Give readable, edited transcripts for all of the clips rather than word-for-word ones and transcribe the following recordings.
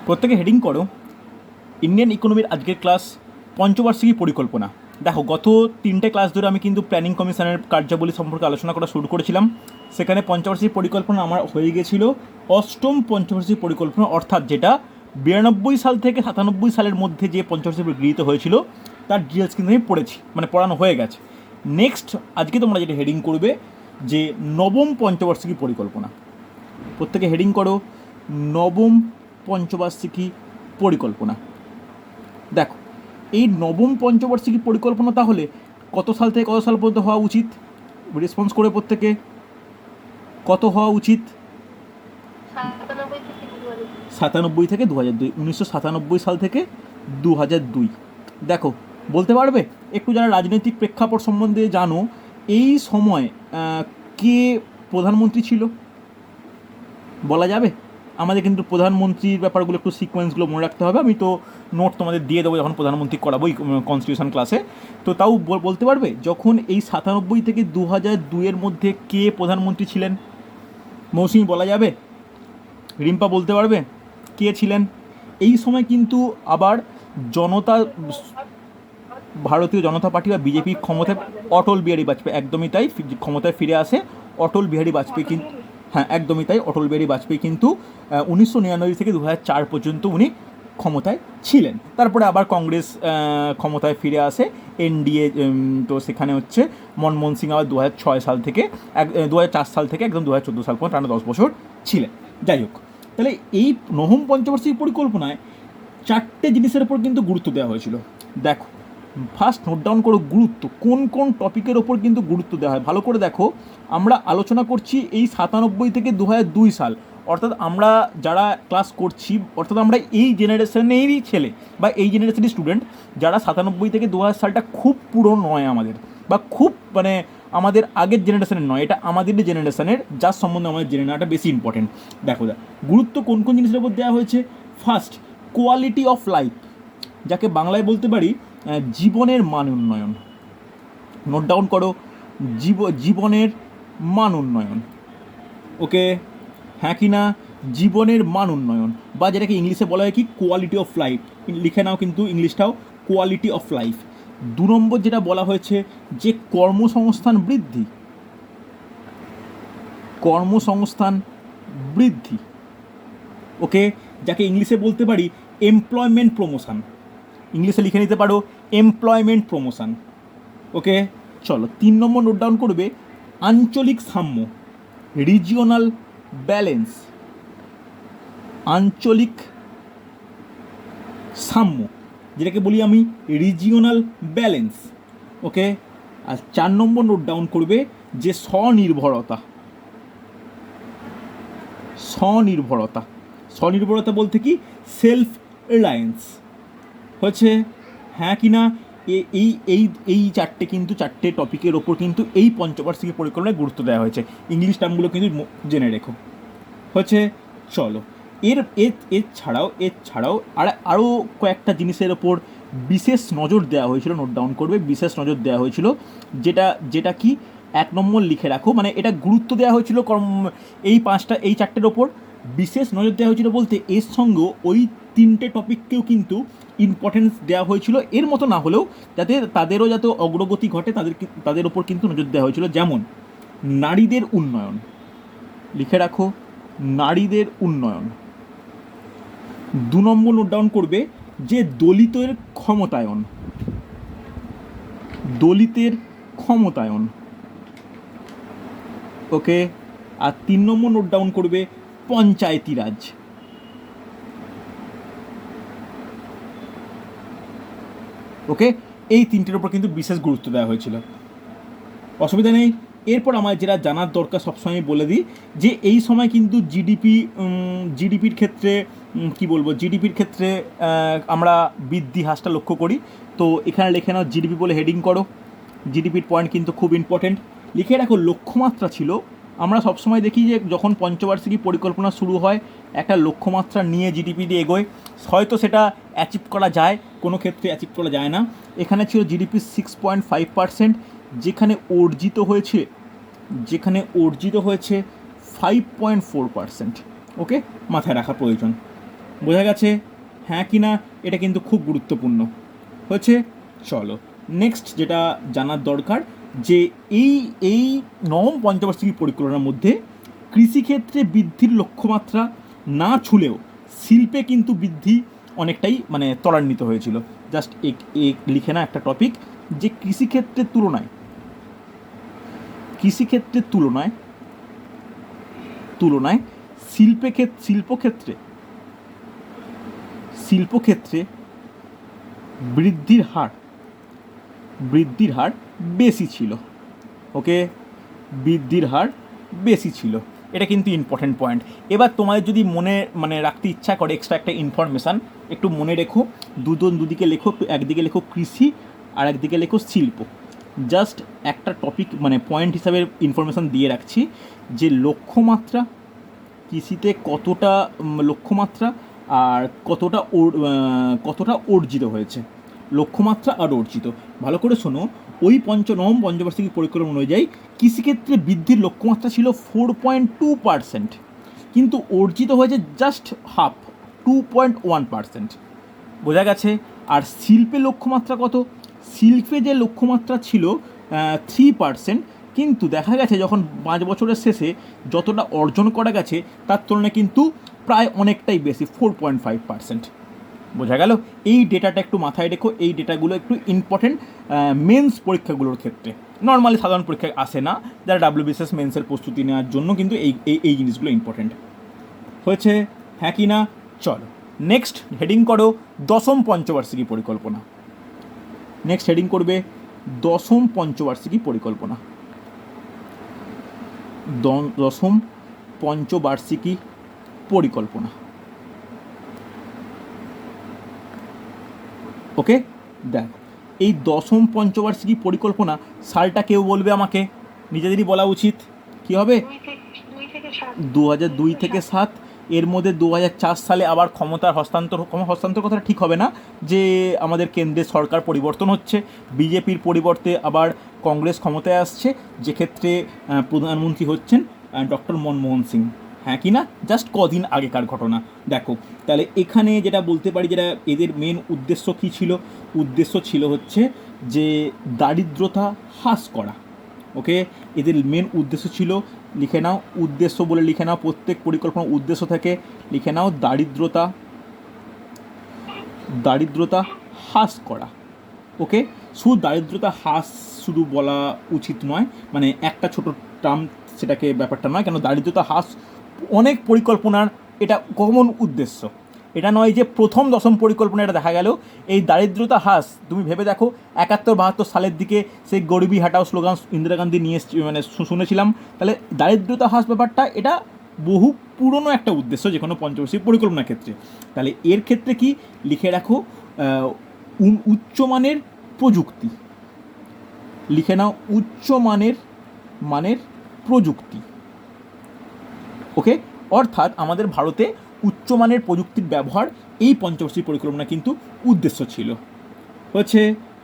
প্রত্যেকে হেডিং করো ইন্ডিয়ান ইকোনমির আজকের ক্লাস পঞ্চবার্ষিকী পরিকল্পনা। দেখো, গত 3টে ক্লাস ধরে আমি কিন্তু প্ল্যানিং কমিশনের কার্যাবলী সম্পর্কে আলোচনা করা শুরু করেছিলাম। সেখানে পঞ্চবার্ষিকী পরিকল্পনা আমার হয়ে গিয়েছিল অষ্টম পঞ্চবার্ষিকী পরিকল্পনা, অর্থাৎ যেটা 92 সাল থেকে 97 সালের মধ্যে যে পঞ্চবার্ষিকী গৃহীত হয়েছিল তার ডিটেলস কিন্তু আমি পড়েছি, মানে পড়ানো হয়ে গেছে। নেক্সট আজকে তোমরা যেটা হেডিং করবে যে নবম পঞ্চবার্ষিকী পরিকল্পনা। প্রত্যেকে হেডিং করো নবম পঞ্চবার্ষিকী পরিকল্পনা। দেখো, এই নবম পঞ্চবার্ষিকী পরিকল্পনা তাহলে কত সাল থেকে কত সাল পর্যন্ত হওয়া উচিত? রেসপন্স করে প্রত্যেকে, কত হওয়া উচিত? 97 থেকে 2002, 1997 সাল থেকে 2002। দেখো, বলতে পারবে একটু যারা রাজনৈতিক প্রেক্ষাপট সম্বন্ধে জানো, এই সময় কে প্রধানমন্ত্রী ছিল বলা যাবে? আমাদের কিন্তু প্রধানমন্ত্রীর ব্যাপারগুলো একটু সিকোয়েন্সগুলো মনে রাখতে হবে। আমি তো নোট তোমাদের দিয়ে দেবো যখন প্রধানমন্ত্রী করাবো কনস্টিটিউশন ক্লাসে। তো তাও বলতে পারবে যখন এই 97 থেকে 2002 মধ্যে কে প্রধানমন্ত্রী ছিলেন? মৌসুমি বলা যাবে? রিম্পা বলতে পারবে কে ছিলেন? এই সময় কিন্তু আবার ভারতীয় জনতা পার্টি বা বিজেপি ক্ষমতায় অটল বিহারী বাজপেয়ী, একদমই তাই, ক্ষমতায় ফিরে আসে অটল বিহারী বাজপেয়ী। কিন্তু হ্যাঁ, একদমই তাই, অটল বিহারী বাজপেয়ী কিন্তু 1999 থেকে 2004 পর্যন্ত উনি ক্ষমতায় ছিলেন। তারপরে আবার কংগ্রেস ক্ষমতায় ফিরে আসে, এনডিএ। তো সেখানে হচ্ছে মনমোহন সিং আবার 2006 সাল থেকে 2004 সাল থেকে একদম 2014 সাল পর্যন্ত টানা 10 বছর ছিলেন। যাই হোক, তাহলে এই নবম পঞ্চবার্ষিকী পরিকল্পনায় 4টে জিনিসের উপর কিন্তু গুরুত্ব দেওয়া হয়েছিল। দেখো, ফার্স্ট নোট ডাউন করো গুরুত্ব, কোন কোন টপিকের ওপর কিন্তু গুরুত্ব দেওয়া হয় ভালো করে দেখো। আমরা আলোচনা করছি এই 97 থেকে 2002 সাল, অর্থাৎ আমরা যারা ক্লাস করছি, অর্থাৎ আমরা এই জেনারেশনেরই ছেলে বা এই জেনারেশনের স্টুডেন্ট, যারা 97 থেকে 2000 সালটা খুব পুরনো নয় আমাদের, বা খুব মানে আমাদের আগের জেনারেশনের নয়, এটা আমাদের জেনারেশনের, যার সম্বন্ধে আমাদের জেনে নেওয়াটা বেশি ইম্পর্টেন্ট। দেখো গুরুত্ব কোন কোন জিনিসের উপর দেওয়া হয়েছে। ফার্স্ট, কোয়ালিটি অফ লাইফ, যাকে বাংলায় বলতে পারি জীবনের মান উন্নয়ন। নোট ডাউন করো, জীবনের মান উন্নয়ন। ওকে, হ্যাঁ কি না? জীবনের মান উন্নয়ন, বা যেটাকে ইংলিশে বলা হয় কি কোয়ালিটি অফ লাইফ। লিখে নাও কিন্তু ইংলিশটাও, কোয়ালিটি অফ লাইফ। 2 নম্বর যেটা বলা হয়েছে যে কর্মসংস্থান বৃদ্ধি, কর্মসংস্থান বৃদ্ধি। ওকে, যাকে ইংলিশে বলতে পারি এমপ্লয়মেন্ট প্রমোশন। ইংলিশে লিখে নিতে পারো এমপ্লয়মেন্ট প্রমোশন। ওকে, চলো 3 নম্বর নোট ডাউন করবে আঞ্চলিক সাম্য, রিজিওনাল ব্যালেন্স। আঞ্চলিক সাম্য, যেটাকে বলি আমি রিজিওনাল ব্যালেন্স। ওকে, আর 4 নম্বর নোট ডাউন করবে যে স্বনির্ভরতা। স্বনির্ভরতা, স্বনির্ভরতা বলতে কি সেলফ রিলায়েন্স হচ্ছে, হ্যাঁ কি না? এই এই এই 4টে কিন্তু 4টে টপিকের ওপর কিন্তু এই পঞ্চবার্ষিকী পরিকল্পনায় গুরুত্ব দেওয়া হয়েছে। ইংলিশ টার্মগুলো কিন্তু জেনে রেখো হচ্ছে। চলো, এছাড়াও আরও কয়েকটা জিনিসের ওপর বিশেষ নজর দেওয়া হয়েছিল। নোট ডাউন করবে, বিশেষ নজর দেওয়া হয়েছিল, যেটা কি 1 নম্বর লিখে রাখো, মানে এটা গুরুত্ব দেওয়া হয়েছিল এই 4টের ওপর বিশেষ নজর দেওয়া হয়েছিল বলতে এর সঙ্গেও ওই 3টে টপিককেও কিন্তু ইম্পর্টেন্স দেওয়া হয়েছিল, এর মতো না হলেও যাতে তাদেরও যাতে অগ্রগতি ঘটে তাদের ওপর কিন্তু নজর দেওয়া হয়েছিল। যেমন নারীদের উন্নয়ন, লিখে রাখো নারীদের উন্নয়ন। 2 নম্বর নোট ডাউন করবে যে দলিতের ক্ষমতায়ন, দলিতের ক্ষমতায়ন। ওকে, আর 3 নম্বর নোট ডাউন করবে পঞ্চায়েতি রাজ। ওকে, এই 3টের ওপর কিন্তু বিশেষ গুরুত্ব দেওয়া হয়েছিল, অসুবিধা নেই। এরপর আমার যেটা জানার দরকার সবসময় বলে দিই যে এই সময় কিন্তু জিডিপির ক্ষেত্রে কি বলবো, জিডিপির ক্ষেত্রে আমরা বৃদ্ধি হারটা লক্ষ্য করি। তো এখানে লিখে নাও জিডিপি বলে হেডিং করো। জিডিপির পয়েন্ট কিন্তু খুব ইম্পর্টেন্ট, লিখে রাখো লক্ষ্যমাত্রা ছিল। আমরা সবসময় দেখি যে যখন পঞ্চবার্ষিকী পরিকল্পনা শুরু হয় একটা লক্ষ্যমাত্রা নিয়ে জিডিপি দিয়ে এগোয়, হয়তো সেটা অ্যাচিভ করা যায়, কোনো ক্ষেত্রে অ্যাচিভ করা যায় না। এখানে ছিল জিডিপি 6.5%, যেখানে অর্জিত হয়েছে 5.4%। ওকে, মাথায় রাখা প্রয়োজন। বোঝা গেছে? হ্যাঁ কি না? এটা কিন্তু খুব গুরুত্বপূর্ণ হয়েছে। চলো নেক্সট যেটা জানার দরকার, যে এই এই নবম পঞ্চবার্ষিকী পরিকল্পনার মধ্যে কৃষিক্ষেত্রে বৃদ্ধির লক্ষ্যমাত্রা না ছুলেও শিল্পে কিন্তু বৃদ্ধি অনেকটাই মানে ত্বরান্বিত হয়েছিল। জাস্ট লিখে না একটা টপিক, যে কৃষিক্ষেত্রের তুলনায় তুলনায় শিল্পক্ষেত্রে বৃদ্ধির হার বেশি ছিল। ওকে, বৃদ্ধির হার বেশি ছিল, এটা কিন্তু ইম্পর্টেন্ট পয়েন্ট। এবার তোমাদের যদি মনে মানে রাখতে ইচ্ছা করে এক্সট্রা একটা ইনফরমেশান, একটু মনে রেখো, দুদিকে লেখো, একটু একদিকে লেখো কৃষি আর একদিকে লেখো শিল্প। জাস্ট একটা টপিক মানে পয়েন্ট হিসাবে ইনফরমেশান দিয়ে রাখছি, যে লক্ষ্যমাত্রা কৃষিতে কতটা লক্ষ্যমাত্রা আর কতটা অর্জিত হয়েছে, লক্ষ্যমাত্রা আর অর্জিত। ভালো করে শোনো, ওই নবম পঞ্চবার্ষিকী পরিকল্পনা অনুযায়ী কৃষিক্ষেত্রে বৃদ্ধির লক্ষ্যমাত্রা ছিল 4.2%, কিন্তু অর্জিত হয়েছে জাস্ট হাফ, 2.1%। বোঝা গেছে? আর শিল্পে লক্ষ্যমাত্রা কত? শিল্পে যে লক্ষ্যমাত্রা ছিল 3%, কিন্তু দেখা গেছে যখন 5 বছরের শেষে যতটা অর্জন করা গেছে তার তুলনায় কিন্তু প্রায় অনেকটাই বেশি, 4.5%। বোঝা গেল? এই ডেটাটা একটু মাথায় রেখো, এই ডেটাগুলো একটু ইম্পর্টেন্ট মেন্স পরীক্ষাগুলোর ক্ষেত্রে। নর্মালি সাধারণ পরীক্ষায় আসে না, যারা WBCS মেন্সের প্রস্তুতি নেওয়ার জন্য কিন্তু এই জিনিসগুলো ইম্পর্টেন্ট হয়েছে। হ্যাঁ কি না? চলো নেক্সট হেডিং করো দশম পঞ্চবার্ষিকী পরিকল্পনা। নেক্সট হেডিং করবে দশম পঞ্চবার্ষিকী পরিকল্পনা। দশম পঞ্চবার্ষিকী পরিকল্পনা। ওকে, দেখ এই দশম পঞ্চবার্ষিকী পরিকল্পনা সালটা কেউ বলবে আমাকে, নিজেদেরই বলা উচিত। কি হবে? 2002 থেকে 7। এর মধ্যে 2004 সালে আবার ক্ষমতার হস্তান্তর কথাটা ঠিক হবে না, যে আমাদের কেন্দ্রের সরকার পরিবর্তন হচ্ছে, বিজেপির পরিবর্তে আবার কংগ্রেস ক্ষমতায় আসছে, যেক্ষেত্রে প্রধানমন্ত্রী হচ্ছেন ডক্টর মনমোহন সিং। হ্যাঁ কি না? জাস্ট কদিন আগেকার ঘটনা। দেখো তাহলে এখানে যেটা বলতে পারি, যেটা এদের মেন উদ্দেশ্য কী ছিল, উদ্দেশ্য ছিল হচ্ছে যে দারিদ্রতা হ্রাস করা। ওকে, এদের মেন উদ্দেশ্য ছিল, লিখে নাও উদ্দেশ্য বলে, লিখে নাও প্রত্যেক পরিকল্পনার উদ্দেশ্য থেকে, লিখে নাও দারিদ্রতা হ্রাস করা। ওকে, শুধু দারিদ্রতা হ্রাস শুধু বলা উচিত নয়, মানে একটা ছোট টার্ম সেটাকে ব্যাপারটা নয়, কেন দারিদ্রতা হ্রাস অনেক পরিকল্পনার এটা কমন উদ্দেশ্য। এটা নয় যে প্রথম দশম পরিকল্পনা এটা দেখা গেল এই দারিদ্রতা হ্রাস। তুমি ভেবে দেখো 71-72 সালের দিকে সেই গরিবি হাটাও স্লোগান ইন্দিরা গান্ধী নিয়ে মানে শুনেছিলাম। তাহলে দারিদ্রতা হ্রাস ব্যাপারটা এটা বহু পুরনো একটা উদ্দেশ্য যে কোনো পঞ্চবার্ষিক পরিকল্পনার ক্ষেত্রে। তাহলে এর ক্ষেত্রে কি লিখে রাখো, উচ্চমানের প্রযুক্তি। লিখে নাও উচ্চমানের প্রযুক্তি। ওকে, অর্থাৎ আমাদের ভারতে উচ্চমানের প্রযুক্তির ব্যবহার এই পঞ্চবার্ষিক পরিকল্পনা কিন্তু উদ্দেশ্য ছিল। হচ্ছে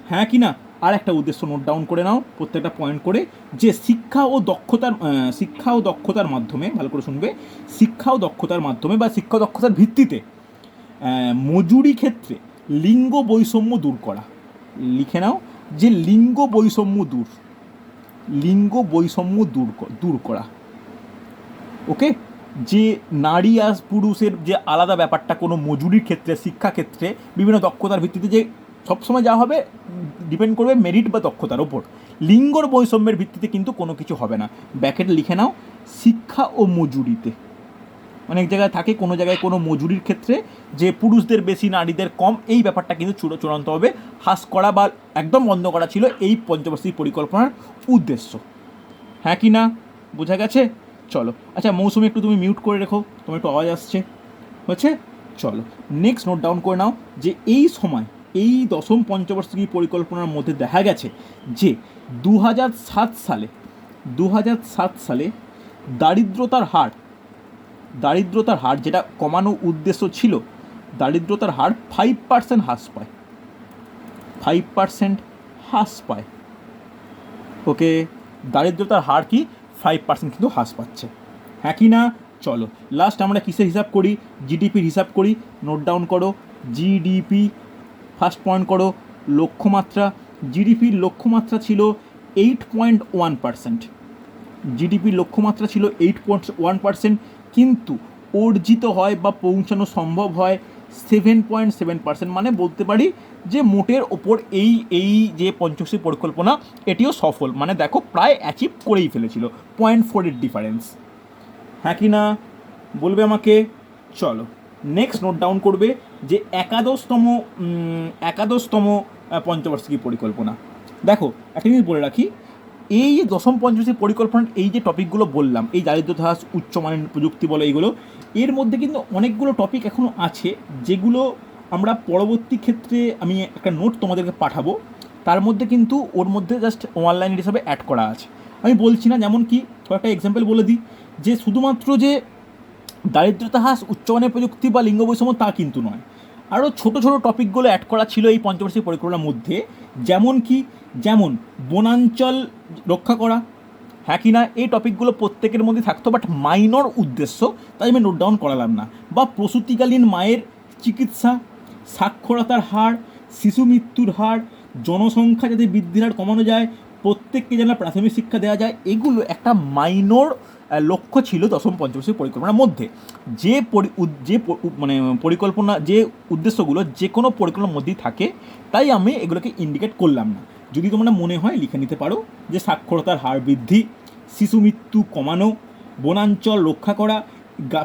হ্যাঁ কি না? আর একটা উদ্দেশ্য নোট ডাউন করে নাও প্রত্যেকটা পয়েন্ট করে, যে শিক্ষা ও দক্ষতার মাধ্যমে, ভালো করে শুনবে, শিক্ষা ও দক্ষতার মাধ্যমে বা শিক্ষা দক্ষতার ভিত্তিতে মজুরি ক্ষেত্রে লিঙ্গ বৈষম্য দূর করা। লিখে নাও যে লিঙ্গ বৈষম্য দূর করা। ওকে, যে নারী আর পুরুষের যে আলাদা ব্যাপারটা কোনো মজুরির ক্ষেত্রে, শিক্ষাক্ষেত্রে বিভিন্ন দক্ষতার ভিত্তিতে যে সবসময় যা হবে ডিপেন্ড করবে মেরিট বা দক্ষতার ওপর, লিঙ্গর বৈষম্যের ভিত্তিতে কিন্তু কোনো কিছু হবে না। ব্যাকেটে লিখে নাও শিক্ষা ও মজুরিতে। অনেক জায়গায় থাকে কোনো জায়গায় কোনো মজুরির ক্ষেত্রে যে পুরুষদের বেশি নারীদের কম, এই ব্যাপারটা কিন্তু চূড়ান্তভাবে হ্রাস করা বা একদম বন্ধ করা ছিল এই পঞ্চবার্ষিক পরিকল্পনার উদ্দেশ্য। হ্যাঁ কি না? বোঝা গেছে? চলো, আচ্ছা মৌসুমি একটু তুমি মিউট করে রেখো, তোমার একটু আওয়াজ আসছে। হচ্ছে, চলো নেক্সট নোট ডাউন করে নাও, যে এই সময় এই দশম পঞ্চবার্ষিকী পরিকল্পনার মধ্যে দেখা গেছে যে 2007 সালে দারিদ্রতার হার যেটা কমানো উদ্দেশ্য ছিল, দারিদ্রতার হার 5% হ্রাস পায়। 5% হ্রাস পায়। ওকে, দারিদ্রতার হার কি 5% কিন্তু হ্রাস পাচ্ছে। হ্যাঁ কি না? চলো লাস্ট আমরা কিসের হিসাব করি, জিডিপির হিসাব করি। নোট ডাউন করো, জিডিপি ফার্স্ট পয়েন্ট করো, লক্ষ্যমাত্রা। জিডিপির লক্ষ্যমাত্রা ছিল 8.1%। জিডিপির লক্ষ্যমাত্রা ছিল 8.1%, কিন্তু অর্জিত হয় বা পৌঁছানো সম্ভব হয় 7.7%। মানে বলতে পারি যে মোটের ওপর এই যে পঞ্চবার্ষিক পরিকল্পনা এটিও সফল, মানে দেখো প্রায় অ্যাচিভ করেই ফেলেছিল, 0.4 ডিফারেন্স। হ্যাঁ কি না বলবে আমাকে? চলো নেক্সট নোট ডাউন করবে যে একাদশতম পঞ্চবার্ষিকী পরিকল্পনা। দেখো একটা জিনিস বলে রাখি, এই যে দশম পঞ্চবার্ষিক পরিকল্পনার এই যে টপিকগুলো বললাম, এই দারিদ্রতা হ্রাস, উচ্চমানের প্রযুক্তি বলো, এইগুলো এর মধ্যে কিন্তু অনেকগুলো টপিক এখনও আছে যেগুলো আমরা পরবর্তী ক্ষেত্রে আমি একটা নোট তোমাদেরকে পাঠাবো, তার মধ্যে কিন্তু ওর মধ্যে জাস্ট অনলাইন হিসাবে অ্যাড করা আছে। আমি বলছি না, যেমন কি কয়েকটা এক্সাম্পল বলে দিই, যে শুধুমাত্র যে দারিদ্রতা হ্রাস, উচ্চমানের প্রযুক্তি বা লিঙ্গ বৈষম্য তা কিন্তু নয়, আরও ছোটো ছোটো টপিকগুলো অ্যাড করা ছিল এই পঞ্চবার্ষিক পরিকল্পনার মধ্যে। যেমন বনাঞ্চল রক্ষা করা, হ্যাঁ কি না, এই টপিকগুলো প্রত্যেকের মধ্যে থাকতো, বাট মাইনর উদ্দেশ্য, তাই আমি নোট ডাউন করালাম না। বা প্রসূতিকালীন মায়ের চিকিৎসা, সাক্ষরতার হার, শিশু মৃত্যুর হার, জনসংখ্যা যাতে বৃদ্ধির হার কমানো যায়, প্রত্যেককে যেন প্রাথমিক শিক্ষা দেওয়া যায়, এগুলো একটা মাইনর লক্ষ্য ছিল দশম পঞ্চবার্ষিক পরিকল্পনার মধ্যে। মানে পরিকল্পনা, যে উদ্দেশ্যগুলো যে কোনো পরিকল্পনার মধ্যেই থাকে, তাই আমি এগুলোকে ইন্ডিকেট করলাম না। যদি তোমরা মনে হয় লিখে নিতে পারো যে সাক্ষরতার হার বৃদ্ধি, শিশু মৃত্যু কমানো, বনাঞ্চল রক্ষা করা,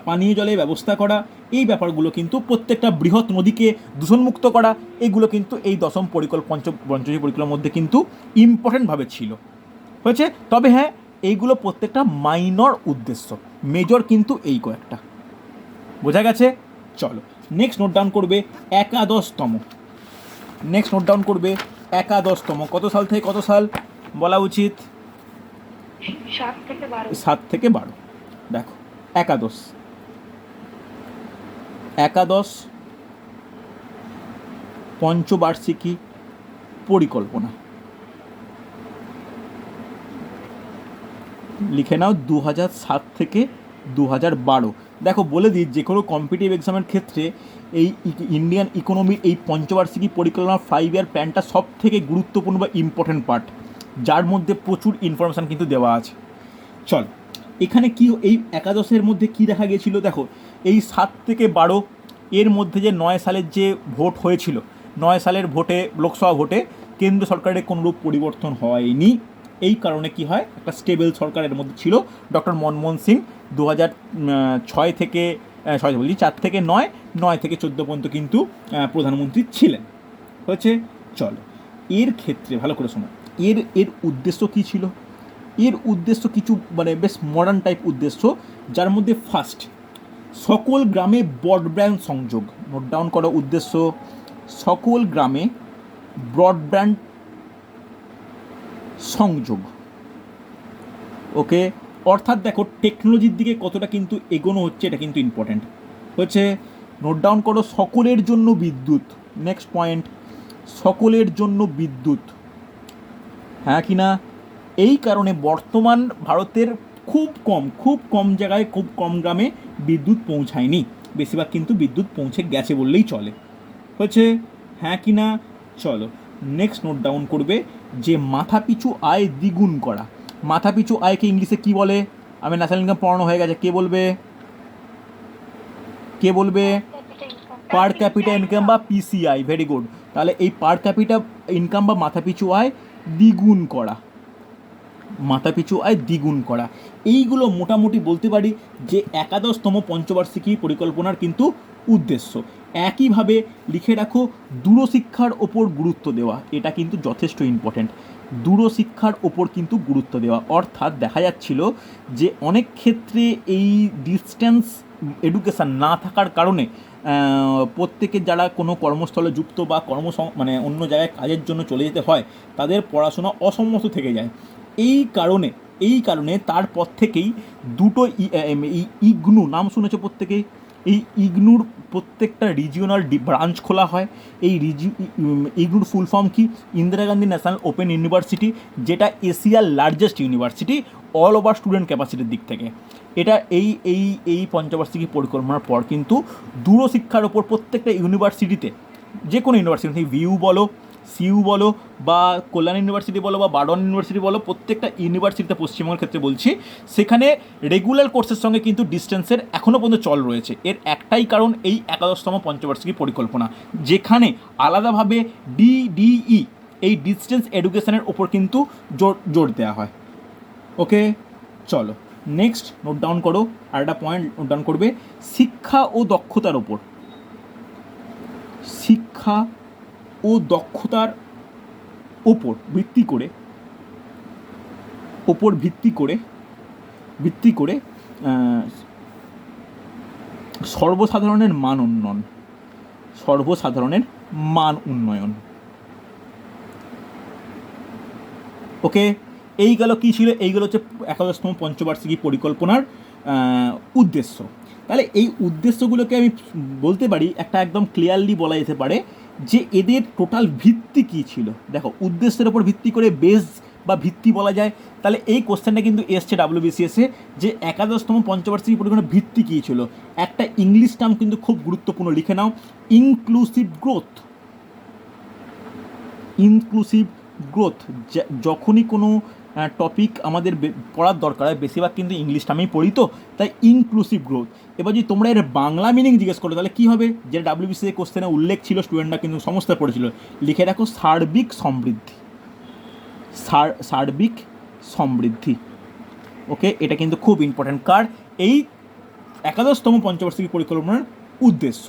পানীয় জলের ব্যবস্থা করা, এই ব্যাপারগুলো কিন্তু প্রত্যেকটা বৃহৎ নদীকে দূষণমুক্ত করা, এগুলো কিন্তু এই দশম পঞ্চবার্ষিক পরিকল্পনার মধ্যে কিন্তু ইম্পর্টেন্টভাবে ছিল, হয়েছে। তবে হ্যাঁ, এইগুলো প্রত্যেকটা মাইনর উদ্দেশ্য, মেজর কিন্তু এই কয়েকটা। বোঝা গেছে? চলো নেক্সট নোট ডাউন করবে একাদশতম। কত সাল থেকে কত সাল বলা উচিত? 7 থেকে 12। দেখো একাদশ পঞ্চবার্ষিকী পরিকল্পনা, লিখে নাও 2007 থেকে 2012। দেখো বলে দিই, যে কোনো কম্পিটিটিভ এক্সামের ক্ষেত্রে এই ইন্ডিয়ান ইকোনমির এই পঞ্চবার্ষিকী পরিকল্পনার 5 ইয়ার প্ল্যানটা সব থেকে গুরুত্বপূর্ণ বা ইম্পর্টেন্ট পার্ট, যার মধ্যে প্রচুর ইনফরমেশান কিন্তু দেওয়া আছে। চল এখানে কি এই একাদশের মধ্যে কি দেখা গিয়েছিল, দেখো এই 7 থেকে 12 এর মধ্যে যে 9 সালের যে ভোট হয়েছিল, 9 সালের ভোটে, লোকসভা ভোটে কেন্দ্র সরকারের কোনোরূপ পরিবর্তন হয়নি। এই কারণে কি হয়, একটা স্টেবল সরকারের মধ্যে ছিল। ডক্টর মনমোহন সিং 2004 থেকে 9 থেকে 14 পর্যন্ত কিন্তু প্রধানমন্ত্রী ছিলেন, হয়েছে। চলো এর ক্ষেত্রে ভালো করে শোনো, এর উদ্দেশ্য কী ছিল। এর উদ্দেশ্য কিছু মানে বেশ মডার্ন টাইপ উদ্দেশ্য, যার মধ্যে ফার্স্ট, সকল গ্রামে ব্রডব্যান্ড সংযোগ। নোট ডাউন করা উদ্দেশ্য, সকল গ্রামে ব্রডব্যান্ড সংযোগ। ওকে, অর্থাৎ দেখো টেকনোলজির দিকে কতটা কিন্তু এগোনো হচ্ছে, এটা কিন্তু ইম্পর্ট্যান্ট, হচ্ছে। নোট ডাউন করো সকলের জন্য বিদ্যুৎ। নেক্সট পয়েন্ট, সকলের জন্য বিদ্যুৎ, হ্যাঁ কি না। এই কারণে বর্তমান ভারতের খুব কম জায়গায়, খুব কম গ্রামে বিদ্যুৎ পৌঁছায়নি, বেশিরভাগ কিন্তু বিদ্যুৎ পৌঁছে গেছে বললেই চলে, হয়েছে। হ্যাঁ কি না। চলো নেক্সট নোট ডাউন করবে যে মাথাপিছু আয় দ্বিগুণ করা। মাথাপিছু আয়কে ইংলিশে কি বলে? আমি ন্যাশনাল ইনকাম পড়ানো হয়ে গেছে, কে বলবে? পার ক্যাপিটা ইনকাম বা পিসিআই। Very good. তাহলে এই পার ক্যাপিটা ইনকাম বা মাথাপিছু আয় দ্বিগুণ করা, এইগুলো মোটামুটি বলতে পারি যে একাদশতম পঞ্চবার্ষিকী পরিকল্পনার কিন্তু উদ্দেশ্য। একইভাবে লিখে রাখো দূরশিক্ষার ওপর গুরুত্ব দেওয়া, এটা কিন্তু যথেষ্ট ইম্পর্ট্যান্ট। দূরশিক্ষার ওপর কিন্তু গুরুত্ব দেওয়া, অর্থাৎ দেখা যাচ্ছিল যে অনেক ক্ষেত্রে এই ডিস্টেন্স এডুকেশান না থাকার কারণে প্রত্যেকের যারা কোনো কর্মস্থলে যুক্ত বা মানে অন্য জায়গায় কাজের জন্য চলে যেতে হয়, তাদের পড়াশোনা অসম্মত থেকে যায়। এই কারণে তারপর থেকেই দুটো ইগনু নাম শুনেছ প্রত্যেকেই, এই ইগনুর প্রত্যেকটা রিজিওনাল ব্রাঞ্চ খোলা হয়। এই ইগনুর ফুল ফর্ম কি? Indira Gandhi national open university, যেটা এশিয়ার largest university all over student ক্যাপাসিটির দিক থেকে। এটা এই পঞ্চবার্ষিকী পরিকল্পনার পর কিন্তু দূরশিক্ষার ওপর প্রত্যেকটা ইউনিভার্সিটিতে, যে কোনো ইউনিভার্সিটি, ভিউ বলো, সিইউ বলো, বা কল্যাণ ইউনিভার্সিটি বলো, বা বার্ডন ইউনিভার্সিটি বলো, প্রত্যেকটা ইউনিভার্সিটিতে পশ্চিমবঙ্গের ক্ষেত্রে বলছি, সেখানে রেগুলার কোর্সের সঙ্গে কিন্তু ডিস্টেন্সের এখনও পর্যন্ত চল রয়েছে। এর একটাই কারণ এই 11তম পঞ্চবার্ষিকী পরিকল্পনা, যেখানে আলাদাভাবে ডিডিই এই ডিস্টেন্স এডুকেশনের ওপর কিন্তু জোর দেওয়া হয়। ওকে, চলো নেক্সট নোট ডাউন করো, আর একটা পয়েন্ট নোট ডাউন করবে, শিক্ষা ও দক্ষতার ওপর। শিক্ষা ও দক্ষতার ওপর ভিত্তি করে সর্বসাধারণের মান উন্নয়ন। ওকে, এই গেল কী ছিল, এইগুলো হচ্ছে 11তম পঞ্চবার্ষিকী পরিকল্পনার উদ্দেশ্য। তাহলে এই উদ্দেশ্যগুলোকে আমি বলতে পারি, একটা একদম ক্লিয়ারলি বলা যেতে পারে যে এদের টোটাল ভিত্তি কী ছিল। দেখো, উদ্দেশ্যের ওপর ভিত্তি করে বেস বা ভিত্তি বলা যায়। তাহলে এই কোশ্চেনটা কিন্তু এসছে ডাব্লিউবিসিএসে, যে 11তম পঞ্চবার্ষিকী পরিকল্পনার ভিত্তি কী ছিল। একটা ইংলিশ টার্ম কিন্তু খুব গুরুত্বপূর্ণ, লিখে নাও, ইনক্লুসিভ গ্রোথ। যখনই কোনো টপিক আমাদের পড়ার দরকার হয়, বেশিরভাগ কিন্তু ইংলিশ টার্মেই পড়ি, তো তাই ইনক্লুসিভ গ্রোথ। এবার যদি তোমরা এর বাংলা মিনিং জিজ্ঞেস করো, তাহলে কী হবে, যেটা ডাব্লিউবিসিএস কোশ্চেনে উল্লেখ ছিল, স্টুডেন্টরা কিন্তু সমস্ত পড়েছিল, লিখে রাখো সার্বিক সমৃদ্ধি। ওকে, এটা কিন্তু খুব ইম্পর্ট্যান্ট, কার এই 11তম পঞ্চবার্ষিকী পরিকল্পনার উদ্দেশ্য।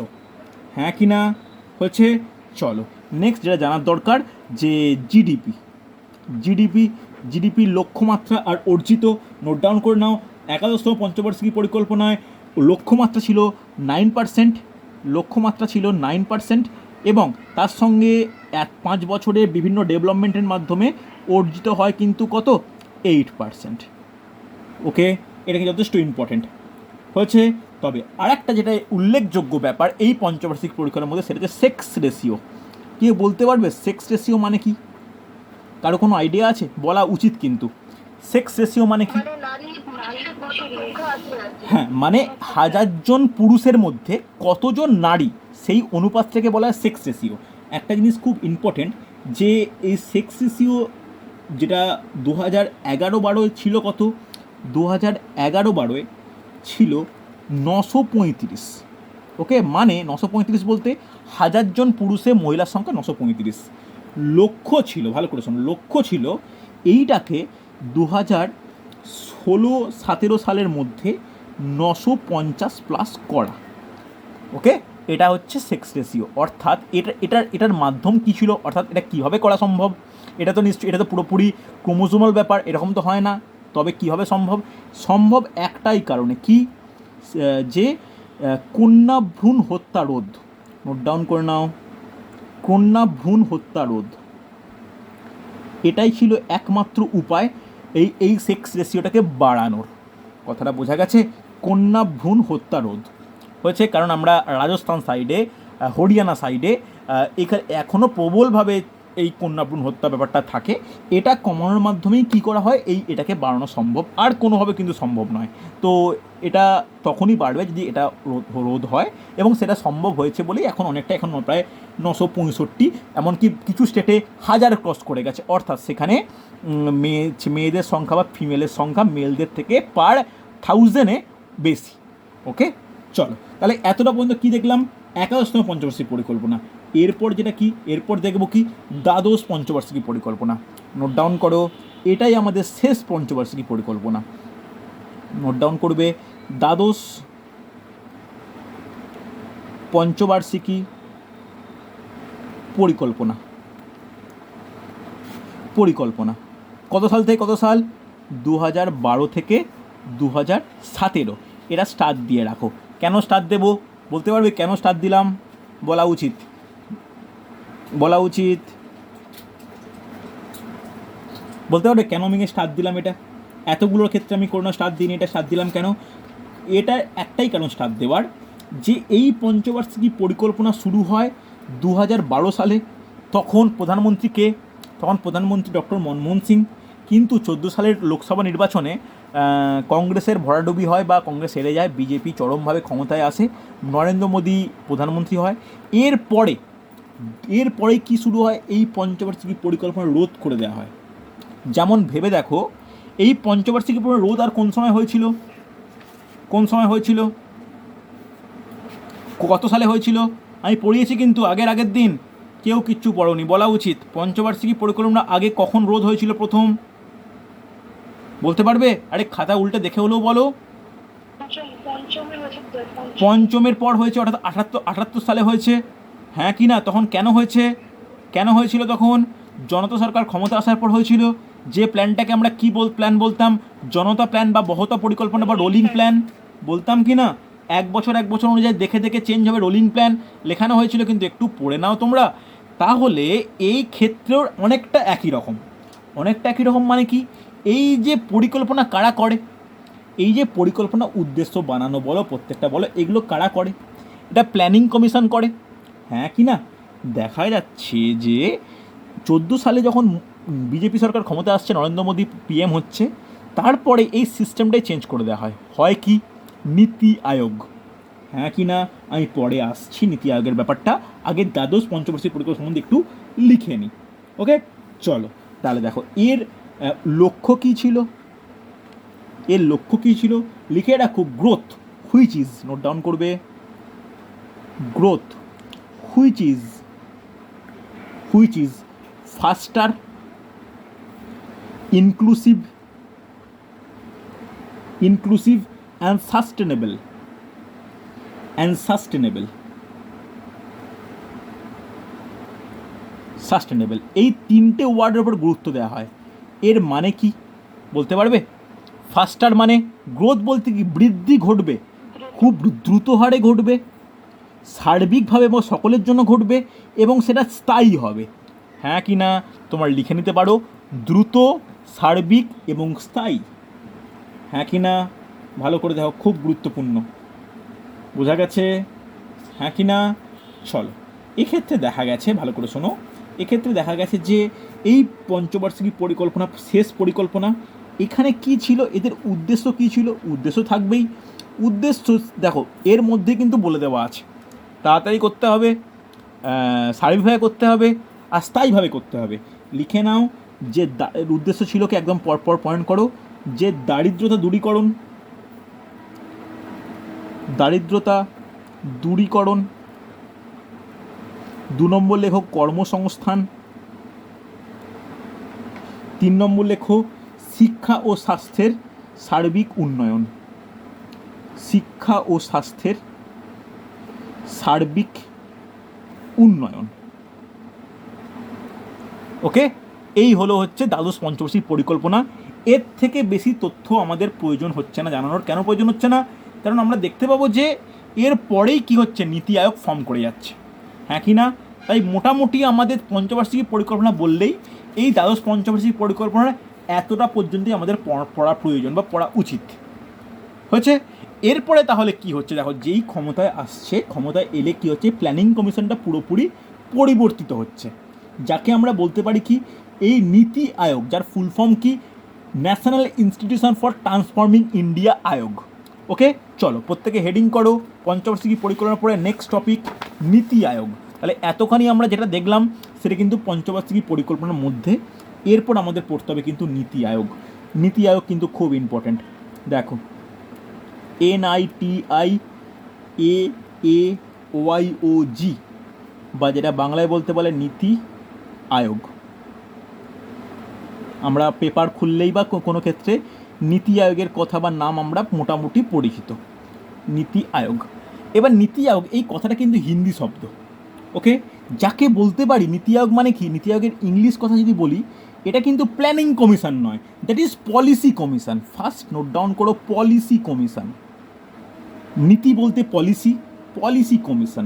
হ্যাঁ কি না হচ্ছে? চলো নেক্সট যেটা জানার দরকার, যে জিডিপি লক্ষ্যমাত্রা আর অর্জিত। নোট ডাউন করে নাও, 11তম পঞ্চবার্ষিকী পরিকল্পনায় লক্ষ্যমাত্রা ছিল 9%, এবং তার সঙ্গে 5 বছরে বিভিন্ন ডেভেলপমেন্টের মাধ্যমে অর্জিত হয় কিন্তু কত, 8%। ওকে, এটা কিন্তু যথেষ্ট ইম্পর্টেন্ট হয়েছে। তবে আর একটা যেটা উল্লেখযোগ্য ব্যাপার এই পঞ্চবার্ষিক পরিকল্পনার মধ্যে, সেটা হচ্ছে সেক্স রেশিও। কেউ বলতে পারবে সেক্স রেশিও মানে কি? কারো কোনো আইডিয়া আছে? বলা উচিত কিন্তু। সেক্স রেশিও মানে কি? হ্যাঁ, মানে 1000 জন পুরুষের মধ্যে কতজন নারী, সেই অনুপাতটাকে বলা হয় সেক্স রেশিও। একটা জিনিস খুব ইম্পর্টেন্ট, যে এই সেক্স রেশিও যেটা 2011-12 ছিল কত, 2011-12 ছিল 935। ওকে, মানে 935 বলতে 1000 জন পুরুষে মহিলার সংখ্যা 935। লক্ষ্য ছিল, ভালো করে শোনো, লক্ষ্য ছিল এইটাকে 2016-17 সালের মধ্যে 950+ করা। ওকে, এটা হচ্ছে সেক্স রেশিও। অর্থাৎ এটার মাধ্যম কী ছিল, অর্থাৎ এটা কীভাবে করা সম্ভব? এটা তো পুরোপুরি ক্রোমোজোমাল ব্যাপার, এরকম তো হয় না। তবে কীভাবে সম্ভব একটাই কারণে, কি, যে কন্যা ভ্রূণ হত্যা রোধ। নোট ডাউন করে নাও, কন্যা ভ্রূণ হত্যা রোধ, এটাই ছিল একমাত্র উপায় এই সেক্স রেশিওটাকে বাড়ানোর। কথাটা বোঝা গেছে? কন্যা ভ্রূণ হত্যা রোধ হয়েছে, কারণ আমরা রাজস্থান সাইডে, হরিয়ানা সাইডে এখানে এখনও প্রবলভাবে এই কন্যা ভ্রূণ হত্যা ব্যাপারটা থাকে। এটা কমানোর মাধ্যমেই কী করা হয়, এটাকে বাড়ানো সম্ভব, আর কোনোভাবে কিন্তু সম্ভব নয়। তো এটা তখনই বাড়বে যদি এটা রোধ হয়, এবং সেটা সম্ভব হয়েছে বলেই এখন প্রায় 965, এমনকি কিছু স্টেটে 1000 ক্রস করে গেছে। অর্থাৎ সেখানে মেয়েদের সংখ্যা বা ফিমেলের সংখ্যা মেলদের থেকে পার 1000-এ বেশি। ওকে, চলো তাহলে এতটা পর্যন্ত কী দেখলাম, 11তম পঞ্চবার্ষিকী পরিকল্পনা। এরপর যেটা কি, এরপর দেখব কি, দ্বাদশ পঞ্চবার্ষিকী পরিকল্পনা। নোট ডাউন করো, এটাই আমাদের শেষ পঞ্চবার্ষিকী পরিকল্পনা। নোট ডাউন করবে, দ্বাদশ পঞ্চবার্ষিকী পরিকল্পনা। কত সাল থেকে কত সাল? 2012 থেকে 2017। এরা স্টার্ট দিয়ে রাখো। কেন স্টার্ট দেবো বলতে পারবে? কেন স্টার্ট দিলাম বলা উচিত। বলতে পারবে কেন আমি স্টার্ট দিলাম? এটা এতগুলোর ক্ষেত্রে আমি কোনো স্টার্ট দিইনি, এটা স্টার্ট দিলাম কেন? এটা একটাই কারণ স্টার্ট দেওয়ার, যে এই পঞ্চবার্ষিকী পরিকল্পনা শুরু হয় 2012 সালে। তখন প্রধানমন্ত্রী ডক্টর মনমোহন সিং। কিন্তু 14 সালের লোকসভা নির্বাচনে কংগ্রেসের ভরাডুবি হয় বা কংগ্রেস হেরে যায়, বিজেপি চরমভাবে ক্ষমতায় আসে, নরেন্দ্র মোদী প্রধানমন্ত্রী হয়। এরপরে কি শুরু হয়, এই পঞ্চবার্ষিকী পরিকল্পনা রোধ করে দেওয়া হয়। যেমন ভেবে দেখো, এই পঞ্চবার্ষিকী পরিকল্পনা রোধ আর কোন সময় হয়েছিল, কত সালে হয়েছিল? আমি পড়িয়েছি কিন্তু আগের দিন, কেউ কিচ্ছু পড়োনি, বলা উচিত। পঞ্চবার্ষিকী পরিকল্পনা আগে কখন রোধ হয়েছিল প্রথম, বলতে পারবে? আরে খাতা উল্টে দেখে হলেও বলো। পঞ্চমের পর হয়েছে, অর্থাৎ 78 সালে হয়েছে, হ্যাঁ কি না? তখন কেন হয়েছিল তখন? জনতা সরকার ক্ষমতা আসার পর হয়েছিল। যে প্ল্যানটাকে আমরা কি প্ল্যান বলতাম, জনতা প্ল্যান বা বহতা পরিকল্পনা বা রোলিং প্ল্যান বলতাম কি না? এক বছর অনুযায়ী দেখে চেঞ্জ হবে, রোলিং প্ল্যান লেখানো হয়েছিল, কিন্তু একটু পড়ে নাও তোমরা। তাহলে এই ক্ষেত্রেও অনেকটা একই রকম মানে কি, এই যে পরিকল্পনা কারা করে, এই যে পরিকল্পনা উদ্দেশ্য বানানো বলো, প্রত্যেকটা বলো, এগুলো কারা করে? এটা প্ল্যানিং কমিশন করে, হ্যাঁ কি না? দেখা যাচ্ছে যে 14 সালে যখন বিজেপি সরকার ক্ষমতা আসছে, নরেন্দ্র মোদী পিএম হচ্ছে, তারপরে এই সিস্টেমটাই চেঞ্জ করে দেওয়া হয় কি? নীতি আয়োগ, হ্যাঁ কি না? আমি পরে আসছি নীতি আয়োগের ব্যাপারটা, আগে দ্বাদশ পঞ্চবার্ষিক পরিকল্পনা সম্বন্ধে একটু লিখে নিই। ওকে, চলো তাহলে দেখো এর লক্ষ্য কী ছিল, লিখে রাখো। Growth, which is, note down করবে, growth which is faster, inclusive and sustainable এই তিনটে ওয়ার্ডের উপর গুরুত্ব দেওয়া হয়। এর মানে কি বলতে পারবে? ফাস্টার মানে গ্রোথ বলতে কি, বৃদ্ধি ঘটবে, খুব দ্রুত হারে ঘটবে, সার্বিকভাবে এবং সকলের জন্য ঘটবে, এবং সেটা স্থায়ী হবে, হ্যাঁ কি না? তোমার লিখে নিতে পারো, দ্রুত, সার্বিক এবং স্থায়ী, হ্যাঁ কি না? ভালো করে দেখো, খুব গুরুত্বপূর্ণ, বোঝা গেছে, হ্যাঁ কি না? চলো, এক্ষেত্রে দেখা গেছে, ভালো করে শোনো, এক্ষেত্রে দেখা গেছে যে এই পঞ্চবার্ষিকী পরিকল্পনা, শেষ পরিকল্পনা, এখানে কি ছিল, এদের উদ্দেশ্য কি ছিল? উদ্দেশ্য থাকবেই, উদ্দেশ্য দেখো এর মধ্যে কিন্তু বলে দেওয়া আছে, তাড়াতাড়ি করতে হবে, সার্বিকভাবে করতে হবে, আর স্থায়ীভাবে করতে হবে। লিখে নাও যে উদ্দেশ্য ছিল কি, একদম পরপর পয়েন্ট করো, যে দারিদ্রতা দূরীকরণ, 2 নম্বর লেখো কর্মসংস্থান, 3 নম্বর লেখো শিক্ষা ও স্বাস্থ্যের সার্বিক উন্নয়ন, ওকে, এই হচ্ছে দ্বাদশ পঞ্চবার্ষিক পরিকল্পনা। এর থেকে বেশি তথ্য আমাদের প্রয়োজন হচ্ছে না জানানোর। কেন প্রয়োজন হচ্ছে না? কারণ আমরা দেখতে পাবো যে এর পরেই কী হচ্ছে, নীতি আয়োগ ফর্ম করে যাচ্ছে, হ্যাঁ কি না? তাই মোটামুটি আমাদের পঞ্চবার্ষিক পরিকল্পনা বললেই এই দ্বাদশ পঞ্চবার্ষিক পরিকল্পনার এতটা পর্যন্তই আমাদের পড়া প্রয়োজন বা পড়া উচিত হয়েছে। এরপরে তাহলে কি হচ্ছে দেখো, যেই ক্ষমতায় আসছে, ক্ষমতায় এলে কি হচ্ছে, প্ল্যানিং কমিশনটা পুরোপুরি পরিবর্তিত হচ্ছে, যাকে আমরা বলতে পারি কি, এই নীতি আয়োগ, যার ফুল ফর্ম কি, national institution for transforming India Aayog. Okay, চলো প্রত্যেকে হেডিং করো পঞ্চবার্ষিকী পরিকল্পনার পরে নেক্সট টপিক নীতি আয়োগ। তাহলে এতখানি আমরা যেটা দেখলাম সেটা কিন্তু পঞ্চবার্ষিকী পরিকল্পনার মধ্যে। এরপর আমাদের পড়তে হবে কিন্তু নীতি আয়োগ কিন্তু খুব ইম্পর্ট্যান্ট। দেখো, NITIAAOG, বা যেটা বাংলায় বলতে বলে নীতি আয়োগ। আমরা পেপার খুললেই বা কোনো ক্ষেত্রে নীতি আয়োগের কথা বা নাম আমরা মোটামুটি পরিচিত, নীতি আয়োগ। এবার নীতি আয়োগ এই কথাটা কিন্তু হিন্দি শব্দ, ওকে, যাকে বলতে পারি নীতি আয়োগ মানে কি, নীতি আয়োগের ইংলিশ কথা যদি বলি, এটা কিন্তু প্ল্যানিং কমিশন নয়, that is policy commission. First note down করো, পলিসি কমিশন। নীতি বলতে পলিসি কমিশন,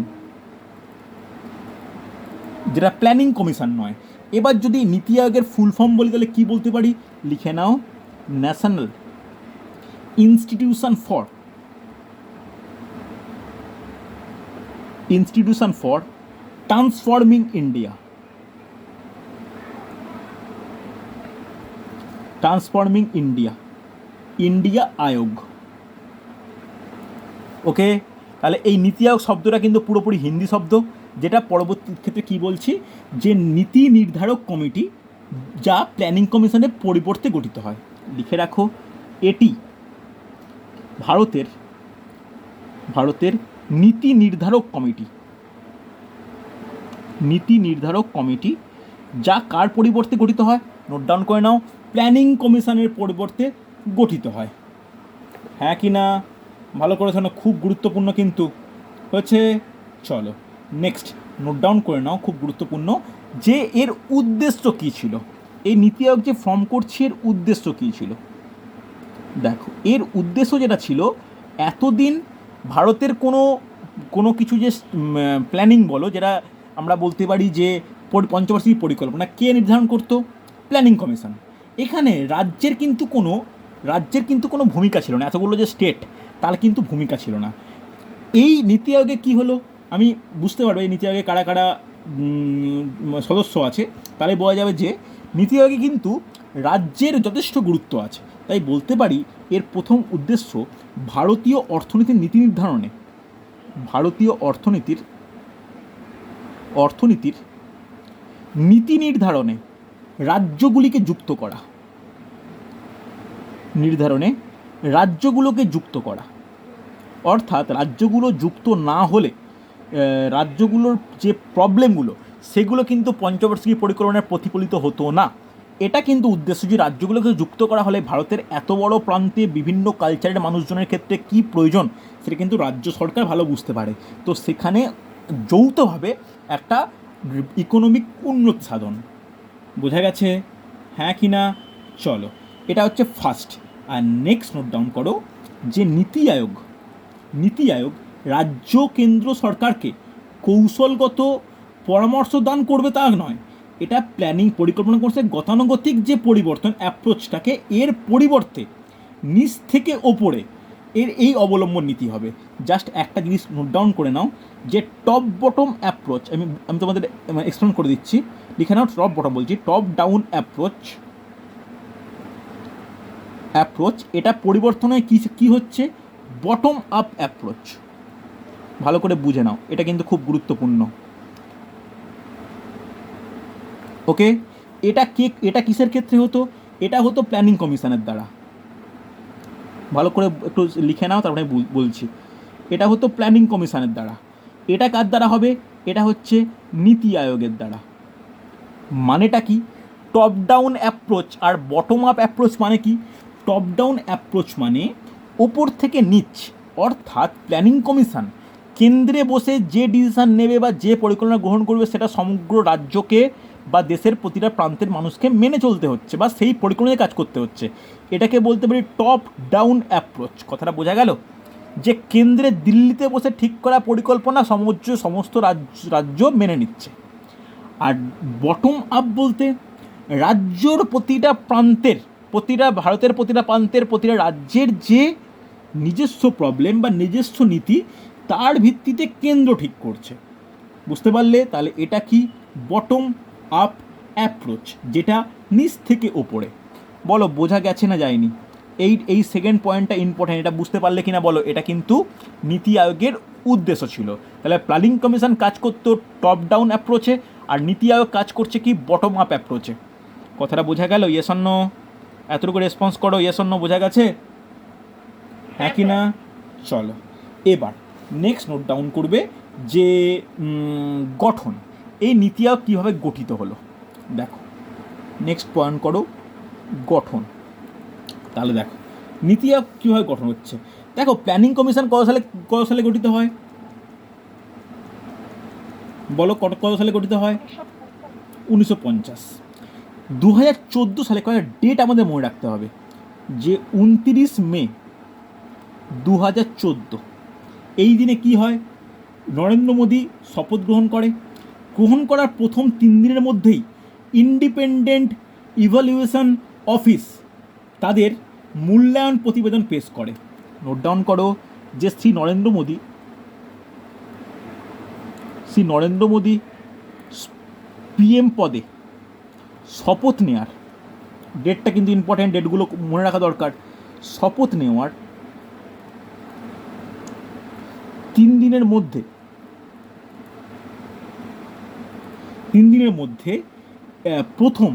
যেটা প্ল্যানিং কমিশন নয়। এবার যদি নীতি আয়োগের ফুল ফর্ম বলি তাহলে কী বলতে পারি, লিখে নাও, national institution for transforming India, India Aayog. Okay, তাহলে এই নীতি আয়োগ শব্দটা কিন্তু পুরোপুরি হিন্দি শব্দ, যেটা পরবর্তী ক্ষেত্রে কী বলছি, যে নীতি নির্ধারক কমিটি যা প্ল্যানিং কমিশনের পরিবর্তে গঠিত হয়। লিখে রাখো, এটি ভারতের নীতি নির্ধারক কমিটি, নীতি নির্ধারক কমিটি যা কার পরিবর্তে গঠিত হয়, নোট ডাউন করে নাও, প্ল্যানিং কমিশনের পরিবর্তে গঠিত হয়। হ্যাঁ কি না, ভালো করে শোনো, খুব গুরুত্বপূর্ণ কিন্তু হচ্ছে। চলো নেক্সট নোট ডাউন করে নাও, খুব গুরুত্বপূর্ণ, যে এর উদ্দেশ্য কী ছিল, এই নীতি আয়োগ যে ফর্ম করছে এর উদ্দেশ্য কী ছিল। দেখো, এর উদ্দেশ্য যেটা ছিল, এতদিন ভারতের কোনো কিছু যে প্ল্যানিং বলো, যেটা আমরা বলতে পারি যে পঞ্চবার্ষিক পরিকল্পনা কে নির্ধারণ করতো, প্ল্যানিং কমিশন। এখানে রাজ্যের কিন্তু কোনো ভূমিকা ছিল না, এতগুলো যে স্টেট তার কিন্তু ভূমিকা ছিল না। এই নীতি আয়োগে কী হলো, আমি বুঝতে পারবো এই নীতি আয়োগে কারা কারা সদস্য আছে, তাহলে বোঝা যাবে যে নীতি আয়োগে কিন্তু রাজ্যের যথেষ্ট গুরুত্ব আছে। তাই বলতে পারি এর প্রথম উদ্দেশ্য ভারতীয় অর্থনীতির নীতি নির্ধারণে, ভারতীয় অর্থনীতির নীতি নির্ধারণে রাজ্যগুলিকে যুক্ত করা, রাজ্যগুলোকে যুক্ত করা। অর্থাৎ রাজ্যগুলো যুক্ত না হলে রাজ্যগুলোর যে প্রবলেমগুলো সেগুলো কিন্তু পঞ্চবার্ষিকী পরিকল্পনায় প্রতিফলিত হতো না। এটা কিন্তু উদ্দেশ্য, যে রাজ্যগুলোকে যুক্ত করা হলে ভারতের এত বড় প্রান্তে বিভিন্ন কালচারের মানুষজনের ক্ষেত্রে কী প্রয়োজন সেটা কিন্তু রাজ্য সরকার ভালো বুঝতে পারে। তো সেখানে যৌথভাবে একটা ইকোনমিক উন্নতি সাধন। বোঝা গেছে হ্যাঁ কি না? চলো, এটা হচ্ছে ফার্স্ট। আর নেক্সট নোট ডাউন করো, যে নীতি আয়োগ রাজ্য কেন্দ্র সরকারকে কৌশলগত পরামর্শ দান করবে তা নয়, এটা প্ল্যানিং পরিকল্পনা করছে গতানুগতিক যে পরিবর্তন অ্যাপ্রোচটাকে, এর পরিবর্তে নিচ থেকে ওপরে এই অবলম্বন নীতি হবে। জাস্ট একটা জিনিস নোট ডাউন করে নাও, যে টপ বটম অ্যাপ্রোচ, আমি তোমাদের এক্সপ্লেন করে দিচ্ছি, লিখে নাও, টপ বটম বলছি, টপ ডাউন অ্যাপ্রোচ এটা পরিবর্তনে কী হচ্ছে, বটম আপ অ্যাপ্রোচ। ভালো করে বুঝে নাও, এটা কিন্তু খুব গুরুত্বপূর্ণ। ওকে, এটা কিসের ক্ষেত্রে হতো, এটা হতো প্ল্যানিং কমিশনের দ্বারা। ভালো করে একটু লিখে নাও, তারপরে বলছি। এটা হতো প্ল্যানিং কমিশনের দ্বারা। এটা কার দ্বারা হবে, এটা হচ্ছে নীতি আয়োগের দ্বারা। মানেটা কি, টপ ডাউন অ্যাপ্রোচ আর বটম আপ অ্যাপ্রোচ মানে কি, টপ ডাউন অ্যাপ্রোচ মানে ওপর থেকে নিচ, অর্থাৎ প্ল্যানিং কমিশন কেন্দ্রে বসে যে ডিসিশান নেবে বা যে পরিকল্পনা গ্রহণ করবে সেটা সমগ্র রাজ্যকে বা দেশের প্রতিটা প্রান্তের মানুষকে মেনে চলতে হচ্ছে বা সেই পরিকল্পনায় কাজ করতে হচ্ছে। এটাকে বলতে পারি টপ ডাউন অ্যাপ্রোচ। কথাটা বোঝা গেল, যে কেন্দ্রে দিল্লিতে বসে ঠিক করা পরিকল্পনা সমস্ত রাজ্য মেনে নিচ্ছে। আর বটম আপ বলতে রাজ্যর ভারতের প্রতিটা প্রান্তের প্রতিটা রাজ্যের যে নিজস্ব প্রবলেম বা নিজস্ব নীতি, তার ভিত্তিতে কেন্দ্র ঠিক করছে। বুঝতে পারলে? তাহলে এটা কি, বটম আপ অ্যাপ্রোচ, যেটা নিচ থেকে ওপরে। বলো বোঝা গেছে না যায়নি? এই সেকেন্ড পয়েন্টটা ইম্পর্টেন্ট, এটা বুঝতে পারলে কিনা বলো। এটা কিন্তু নীতি আয়োগের উদ্দেশ্য ছিল। তাহলে প্ল্যানিং কমিশন কাজ করতো টপ ডাউন অ্যাপ্রোচে, আর নীতি আয়োগ কাজ করছে কি, বটম আপ অ্যাপ্রোচে। কথাটা বোঝা গেল? Yes or no? এতটুকু রেসপন্স করো, ইয়েস অর নো, বোঝা গেছে হ্যাঁ কি না? চলো, এবার নেক্সট নোট ডাউন করবে, যে গঠন, এই নীতি আয়োগ কীভাবে গঠিত হলো। দেখো, নেক্সট পয়েন্ট করো, গঠন। তাহলে দেখো নীতি আয়োগ কীভাবে গঠন হচ্ছে। দেখো, প্ল্যানিং কমিশন কত সালে গঠিত হয়, বলো কত সালে গঠিত হয়? 1950। 2014 সালে, কয়েকটা ডেট আমাদের মনে রাখতে হবে, যে 29 মে 2014, এই দিনে কি হয়, নরেন্দ্র মোদী শপথ গ্রহণ করার প্রথম 3 দিনের মধ্যেই ইন্ডিপেন্ডেন্ট ইভ্যালুয়েশন অফিস তাদের মূল্যায়ন প্রতিবেদন পেশ করে। নোট ডাউন করো, যে শ্রী নরেন্দ্র মোদী পিএম পদে শপথ নেওয়ার ডেটটা কিন্তু ইম্পর্ট্যান্ট, ডেটগুলো মনে রাখা দরকার। শপথ নেওয়ার 3 দিনের মধ্যে প্রথম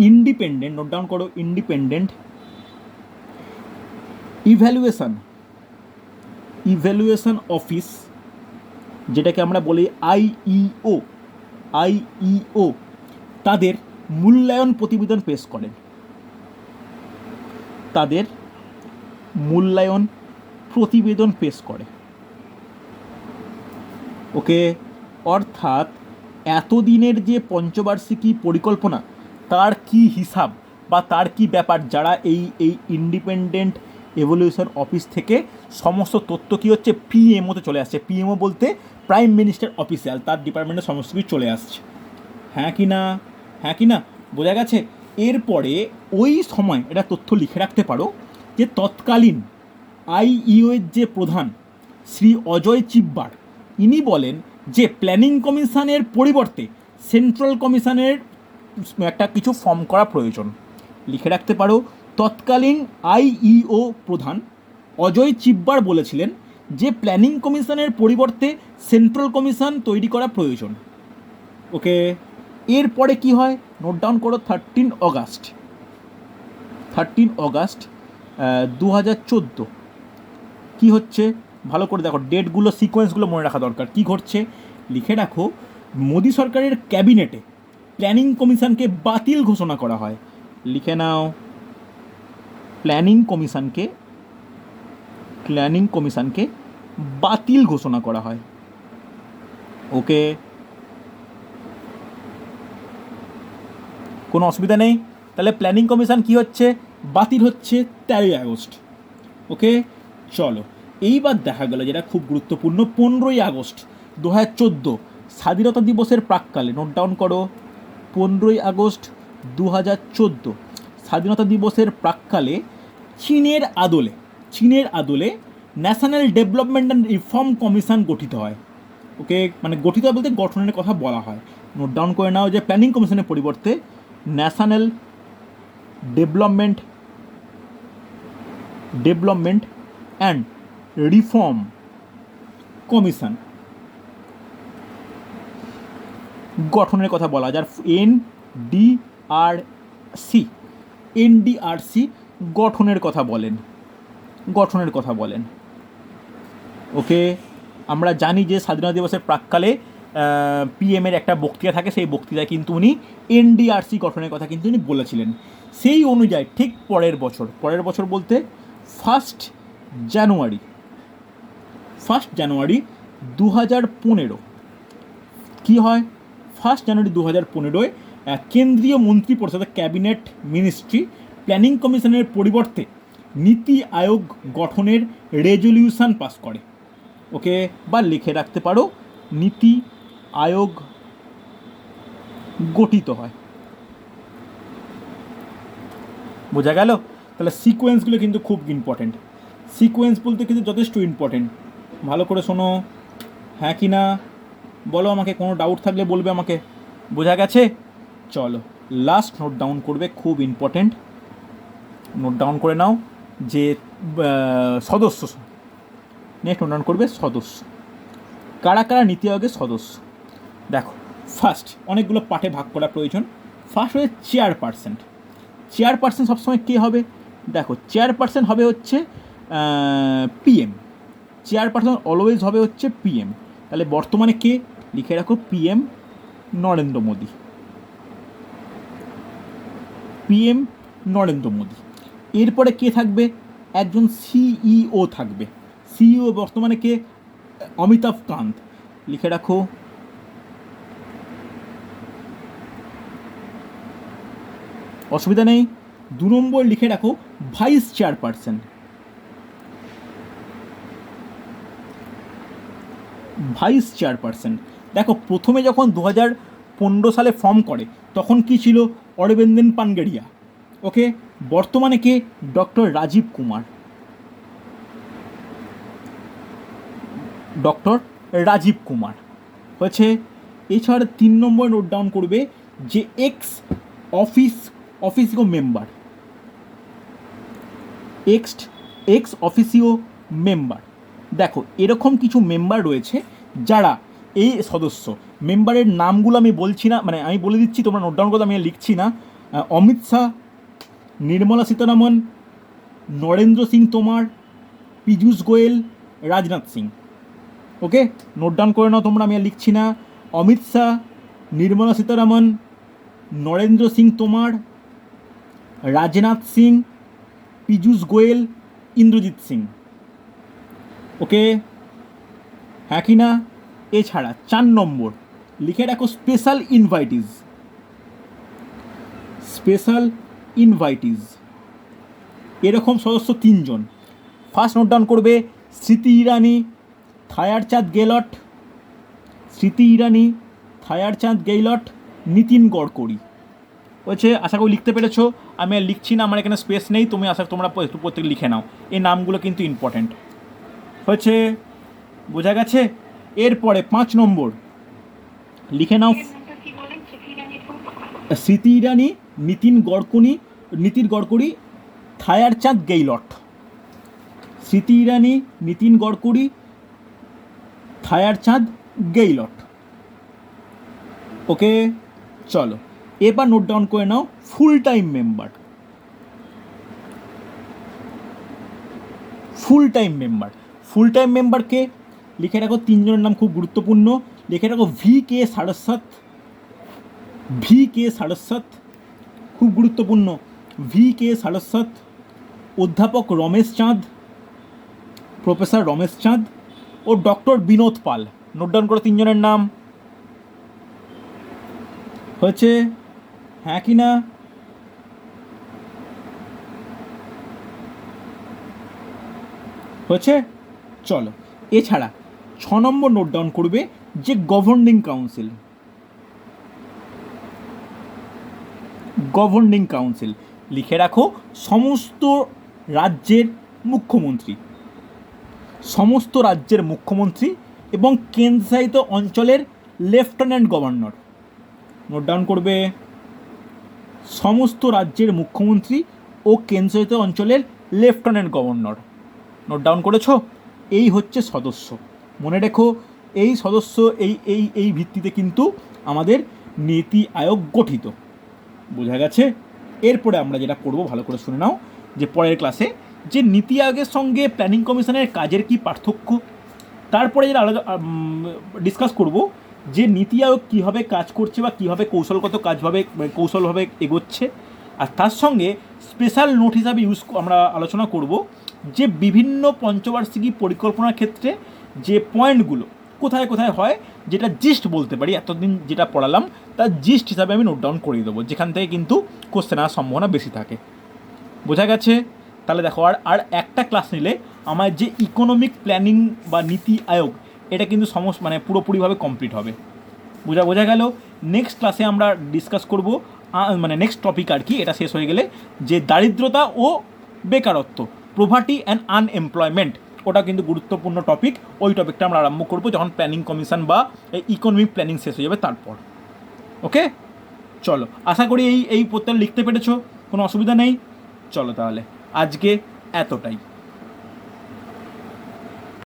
ইন্ডিপেন্ডেন্ট, নোট ডাউন করো, ইন্ডিপেন্ডেন্ট ইভ্যালুয়েশন অফিস, যেটাকে আমরা বলি আইইও, তাদের মূল্যায়ন প্রতিবেদন পেশ করেন। ওকে, অর্থাৎ এতদিনের যে পঞ্চবার্ষিকী পরিকল্পনা তার কি হিসাব বা তার কি ব্যাপার, যারা এই ইন্ডিপেন্ডেন্ট এভলিউশন অফিস থেকে সমস্ত তথ্য কী হচ্ছে পিএমওতে চলে আসছে। পিএমও বলতে প্রাইম মিনিস্টার অফিসিয়াল, তার ডিপার্টমেন্টে সমস্ত কিছু চলে আসছে। হ্যাঁ কি না বোঝা গেছে? এরপরে ওই সময় এটা তথ্য লিখে রাখতে পারো যে তৎকালীন আইইও এর যে প্রধান শ্রী অজয় চিব্বার, ইনি বলেন যে প্ল্যানিং কমিশনের পরিবর্তে সেন্ট্রাল কমিশনের একটা কিছু ফর্ম করা প্রয়োজন। লিখে রাখতে পারো, তৎকালীন আইইও প্রধান অজয় চিব্বার বলেছিলেন যে প্ল্যানিং কমিশনের পরিবর্তে সেন্ট্রাল কমিশন তৈরি করা প্রয়োজন। ওকে, এরপরে কি হয় নোট ডাউন করো, 13 অগাস্ট 2014 কী হচ্ছে ভালো করে দেখো, ডেটগুলো সিকোয়েন্সগুলো মনে রাখা দরকার। কি ঘটছে লিখে রাখো, মোদী সরকারের ক্যাবিনেটে প্ল্যানিং কমিশনকে বাতিল ঘোষণা করা হয়। লিখে নাও, প্ল্যানিং কমিশনকে বাতিল ঘোষণা করা হয়। ওকে, কোনো অসুবিধা নেই। তাহলে প্ল্যানিং কমিশন কি হচ্ছে, বাতিল হচ্ছে 13 আগস্ট। ওকে, চলো এইবার দেখা গেল যেটা খুব গুরুত্বপূর্ণ, 15 আগস্ট 2014 স্বাধীনতা দিবসের প্রাক্কালে, নোট ডাউন করো, 15 আগস্ট 2014 স্বাধীনতা দিবসের প্রাক্কালে চীনের আদলে national development and reform commission গঠিত হয়। ওকে, মানে গঠিত বলতে গঠনের কথা বলা হয়। নোট ডাউন করে নাও যে প্ল্যানিং কমিশনের পরিবর্তে national development and reform commission গঠনের কথা বলা, যার এনডিআরসি গঠনের কথা বলেন। ওকে, আমরা জানি যে স্বাধীনতা দিবসের প্রাক্কালে পিএমের একটা বক্তৃতা থাকে, সেই বক্তৃতায় কিন্তু উনি এনডিআরসি গঠনের কথা কিন্তু উনি বলেছিলেন। সেই অনুযায়ী ঠিক পরের বছর বলতে 1 জানুয়ারি 2015 কী হয়, 1 জানুয়ারি 2015 কেন্দ্রীয় মন্ত্রিপরিষদ ক্যাবিনেট মিনিস্ট্রি প্ল্যানিং কমিশনের পরিবর্তে নীতি আয়োগ গঠনের রেজলিউশন পাস করে। ওকে, বা লিখে রাখতে পারো, নীতি আয়োগ গঠিত হয়। বোঝা গেল? তাহলে সিকোয়েন্সগুলো কিন্তু খুব ইম্পর্টেন্ট, সিকোয়েন্স বলতে কিন্তু যথেষ্ট ইম্পর্টেন্ট। ভালো করে শোনো, হ্যাঁ কি না বলো আমাকে, কোনো ডাউট থাকলে বলবে আমাকে। বোঝা গেছে? চলো লাস্ট নোট ডাউন করবে, খুব ইম্পর্টেন্ট, নোট ডাউন করে নাও যে সদস্য, নেক্সট নোট ডাউন করবে সদস্য, কারা নীতি আয়োগের সদস্য। দেখো, ফার্স্ট অনেকগুলো পার্টে ভাগ করা প্রয়োজন। ফার্স্ট হচ্ছে চেয়ারপারসন সবসময় কে হবে? দেখো, চেয়ারপারসন হবে হচ্ছে পিএম, চেয়ারপারসন অলওয়েজ হবে হচ্ছে পিএম। তাহলে বর্তমানে কে লিখে রাখো, পিএম নরেন্দ্র মোদী। এরপরে কে থাকবে? একজন সিইও থাকবে। সিইও বর্তমানে কে? অমিতাভ কান্ত। লিখে রাখো, অসুবিধা নেই। 2 নম্বর লিখে রাখো ভাইস চেয়ারপারসন। দেখো, প্রথমে যখন 2015 সালে ফর্ম করে তখন কি ছিল? অরবিন্দন পানগেরিয়া। ওকে, বর্তমানে কে? ডক্টর রাজীব কুমার হয়েছে। এছাড়া 3 নম্বর নোট ডাউন করবে যে x office member, x officio member. দেখো এরকম কিছু মেম্বার রয়েছে যারা এই সদস্য। মেম্বারের নামগুলো আমি বলছি না, মানে আমি বলে দিচ্ছি, তোমরা নোট ডাউন করতে, আমি লিখছি না। অমিত শাহ, নির্মলা সীতারামন, নরেন্দ্র সিং তোমার, পীযূষ গোয়েল, রাজনাথ সিং। ওকে, নোট ডাউন করে নাও তোমরা, আমি আর লিখছি না। অমিত শাহ, নির্মলা সীতারামন, নরেন্দ্র সিং তোমার, রাজনাথ সিং, পীযূষ গোয়েল, ইন্দ্রজিৎ সিং। ওকে, হ্যাঁ কি না? এছাড়া 4 নম্বর লিখে রাখো স্পেশাল ইনভাইটিস। স্পেশাল ইনভাইটিস এরকম সদস্য 3 জন। ফার্স্ট নোট ডাউন করবে স্মৃতি ইরানি, থায়ারচাঁদ গেহলট, স্মৃতি ইরানি, থায়ারচাঁদ গেহলট, নীতিন গডকরি। বলছে আশা করি লিখতে পেরেছো, আমি আর লিখছি না, আমার এখানে স্পেস নেই, তোমরা একটু প্রত্যেক লিখে নাও, এই নামগুলো কিন্তু ইম্পর্ট্যান্ট হচ্ছে, বোঝা গেছে? এরপরে 5 নম্বর লিখে নাও স্মৃতি ইরানি, নীতিন গডকরি, থায়ারচাঁদ গেহলট। স্মৃতি ইরানি, নীতিন গডকরি, থায়ারচাঁদ গেহলট। ওকে, চলো এবার নোট ডাউন করে নাও full time member. Full time মেম্বারকে লিখে রাখো 3 জনের নাম খুব গুরুত্বপূর্ণ। লিখে রাখো VK সারস্বত, খুব গুরুত্বপূর্ণ। VK সারস্বত, অধ্যাপক রমেশ চাঁদ, প্রফেসর রমেশ চাঁদ ও ডক্টর বিনোদ পাল। নোট ডাউন করো 3 জনের নাম। হয়েছে, হ্যাঁ কি না? হয়েছে, চলো। এছাড়া 6 নম্বর নোট ডাউন করবে যে গভর্নিং কাউন্সিল লিখে রাখো সমস্ত রাজ্যের মুখ্যমন্ত্রী এবং কেন্দ্রশাসিত অঞ্চলের লেফটেন্যান্ট গভর্নর। নোট ডাউন করবে সমস্ত রাজ্যের মুখ্যমন্ত্রী ও কেন্দ্রশাসিত অঞ্চলের লেফটেন্যান্ট গভর্নর। নোট ডাউন করেছো? এই হচ্ছে সদস্য, মনে রেখো এই সদস্য, এই ভিত্তিতে কিন্তু আমাদের নীতি আয়োগ গঠিত। বোঝা গেছে? এরপরে আমরা যেটা করব ভালো করে শুনে নাও, যে পরের ক্লাসে যে নীতি আয়োগের সঙ্গে প্ল্যানিং কমিশনের কাজের কি পার্থক্য, তারপরে যেটা ডিসকাস করব যে নীতি আয়োগ কীভাবে কাজ করছে বা কীভাবে কৌশলভাবে এগোচ্ছে, আর তার সঙ্গে স্পেশাল নোট হিসাবে আমরা আলোচনা করব যে বিভিন্ন পঞ্চবার্ষিকী পরিকল্পনার ক্ষেত্রে যে পয়েন্টগুলো কোথায় কোথায় হয়, যেটা জিস্ট বলতে পারি, এতদিন যেটা পড়ালাম তার জিস্ট হিসাবে আমি নোট ডাউন করিয়ে দেবো, যেখান থেকে কিন্তু কোশ্চেন আসার সম্ভাবনা বেশি থাকে। বোঝা গেছে? তাহলে দেখো আর একটা ক্লাস নিলে আমার যে ইকোনমিক প্ল্যানিং বা নীতি আয়োগ, এটা কিন্তু পুরোপুরিভাবে কমপ্লিট হবে। বোঝা গেল? নেক্সট ক্লাসে আমরা ডিসকাস করব, নেক্সট টপিক আর কি, এটা শেষ হয়ে গেলে, যে দারিদ্রতা ও বেকারত্ব, প্রভার্টি অ্যান্ড আনএমপ্লয়মেন্ট, ওটা কিন্তু গুরুত্বপূর্ণ টপিক। ওই টপিকটা আমরা আরম্ভ করবো যখন প্ল্যানিং কমিশন বা ইকোনমিক প্ল্যানিং শেষ হয়ে যাবে তারপর। ওকে, চলো, আশা করি এই প্রত্যেক লিখতে পেরেছো, কোনো অসুবিধা নেই। চলো তাহলে আজকে এতটাই।